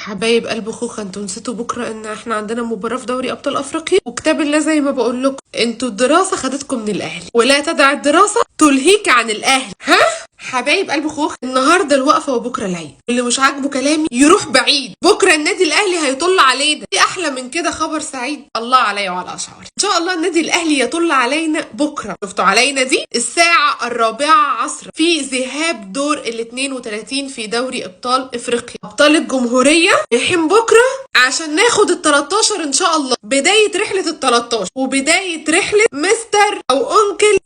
حبايب قلب خوخة، انتوا نسيتوا بكره ان احنا عندنا مباراه في دوري ابطال افريقيا، وكتاب الله زي ما بقول لكم انتوا الدراسه خدتكم من الاهلي، ولا تدع الدراسه تلهيك عن الاهلي. ها حبايب قلب خوخ، النهارده الوقفه وبكره العيد، اللي مش عاجبه كلامي يروح بعيد. بكره النادي الاهلي هيطل علينا، في احلى من كده خبر سعيد؟ الله عليا وعلى اشعاري. ان شاء الله النادي الاهلي يطل علينا بكره. شفتوا علينا دي الساعه 4 عصرا في ذهاب دور ال 32 في دوري ابطال افريقيا. ابطال الجمهوريه رايحين بكره عشان ناخد ال 13 ان شاء الله، بدايه رحله ال 13 وبدايه رحله مستر او انكل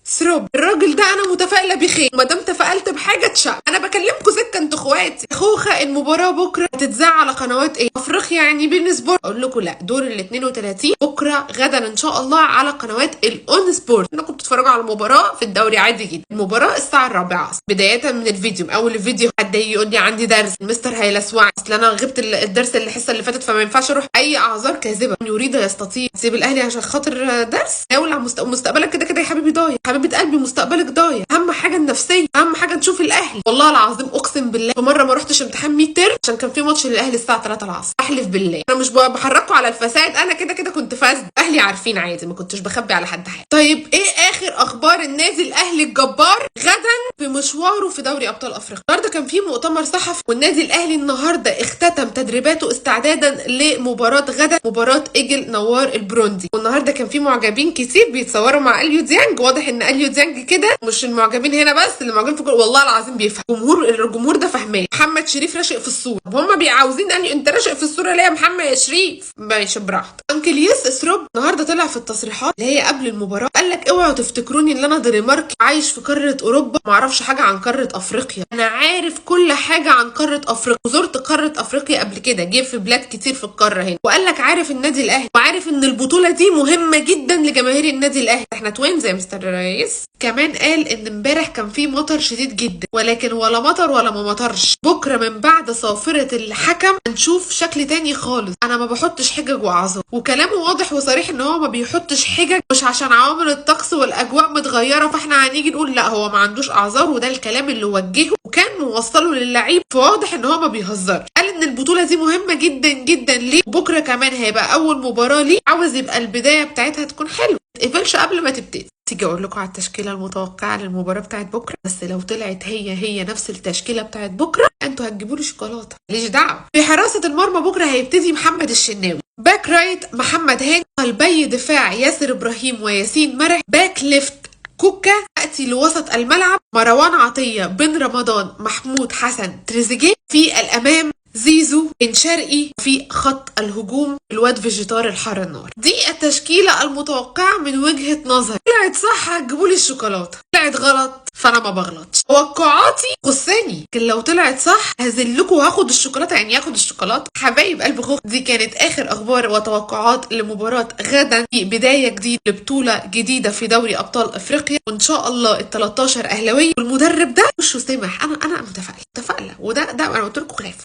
ثروب. الراجل ده انا متفائله بخير، وما دام تفائلت بحاجه تشق. انا بكلمكم سكه انتوا اخواتي. خوخه المباراه بكره هتتذاع على قنوات ايه؟ افريقيا يعني بين سبورت. اقول لكم لا، دور ال 32 بكره غدا ان شاء الله على قنوات الاون سبورت. انكم بتتفرجوا على المباراه في الدوري عادي جدا. المباراه الساعه 4 بدايه من الفيديو. من اول الفيديو حد يقول لي عندي درس، المستر هيلسوعني، اصل انا غبت الدرس الحصه اللي فاتت فما ينفعش اروح. اي اعذار كاذبه. يريد يستطيع تسيب الاهلي عشان خاطر درس؟ يولع مستقبلك كده كده يا حبيبي ضايع. حبيبه قلبي مستقبلك ضايع. اهم حاجه النفسيه، اهم حاجه نشوف الاهلي. والله العظيم اقسم بالله في مره ما رحتش امتحان 100 ترم عشان كان في ماتش للاهلي الساعه 3 العصر. احلف بالله انا مش بحركه على الفساد، انا كده كده كنت فاسد. اهلي عارفين عادي، ما كنتش بخبي على حد حاجه. طيب ايه اخر اخبار النادي الاهلي الجبار غدا في مشواره في دوري ابطال افريقيا؟ النهارده كان في مؤتمر صحفي، والنادي الاهلي النهارده اختتم تدريباته استعدادا لمباراه غدا، مباراه ايجل نوار البروندي. والنهارده كان في معجبين كتير بيتصوروا مع اليو ديانج. واضح ان اليو ديانج كده مش المعجبين هنا بس، اللي معجبين في كل، والله العظيم بيفهم. الجمهور ده فهمان. محمد شريف راشق في الصوره، هم عاوزين انت راشق في الصوره ليه يا محمد يا شريف؟ ماشي براحتك. انكل ثروب النهارده طلع في التصريحات اللي هي قبل المباراه، قال لك اوعوا تفتكروني ان انا دنمارك عايش في قاره اوروبا ما اعرفش حاجه عن قاره افريقيا. انا عارف كل حاجه عن قاره افريقيا، وزرت قاره افريقيا قبل كده، جه في بلاد كتير في القاره هنا. وقال لك عارف النادي الاهلي، وعارف ان البطوله دي مهمه جدا لجماهير النادي الاهلي. احنا توينز يا مستر رئيس. كمان قال ان امبارح كان في مطر شديد جدا، ولكن ولا مطر ولا ما مطرش. بكره من بعد صافره الحكم هنشوف شكل تاني خالص. انا ما بحطش حجج واعذار، وكلامه واضح وصريح ان هو ما بيحطش حجج مش عشان عوامل الطقس والاجواء متغيره فاحنا هنيجي نقول لا، هو ما عندوش اعذار. وده الكلام اللي وجهه وكان موصله للعيب، فواضح ان هو ما بيهزرش. قال ان البطوله دي مهمه جدا جدا ليه، وبكره كمان هيبقى اول مباراه ليه، عاوز يبقى البدايه بتاعتها تكون حلوه، ما تقفلش قبل ما تبتدي. تيجي اقول لكم على التشكيله المتوقعه للمباراه بتاعت بكره، بس لو طلعت هي نفس التشكيله بتاعت بكره انتوا هتجيبوا لي شوكولاته، ماليش دعوه. في حراسه المرمى بكره هيبتدي محمد الشناوي، باك رايت محمد هاني، قلبي دفاع ياسر ابراهيم وياسين مرح، باك ليفت كوكا. تأتي لوسط الملعب مروان عطيه، بن رمضان، محمود حسن، تريزيجيه. في الامام زيزو، بن شرقي. في خط الهجوم الواد فيجيتار الحر النار. دي التشكيله المتوقعه من وجهه نظري. طلعت صح هتجيبوا لي الشوكولاته، طلعت غلط فانا ما بغلطش. توقعاتي خصاني، لكن لو طلعت صح هذلكوا وهاخد الشوكولاته، يعني هاخد الشوكولاته. حبايب قلب خوخ، دي كانت اخر اخبار وتوقعات لمباراه غدا في بدايه جديده لبطوله جديده في دوري ابطال افريقيا. وان شاء الله ال 13 اهلاويه، والمدرب ده وشه سمح. انا متفائله وده انا قلت لكم خلاف.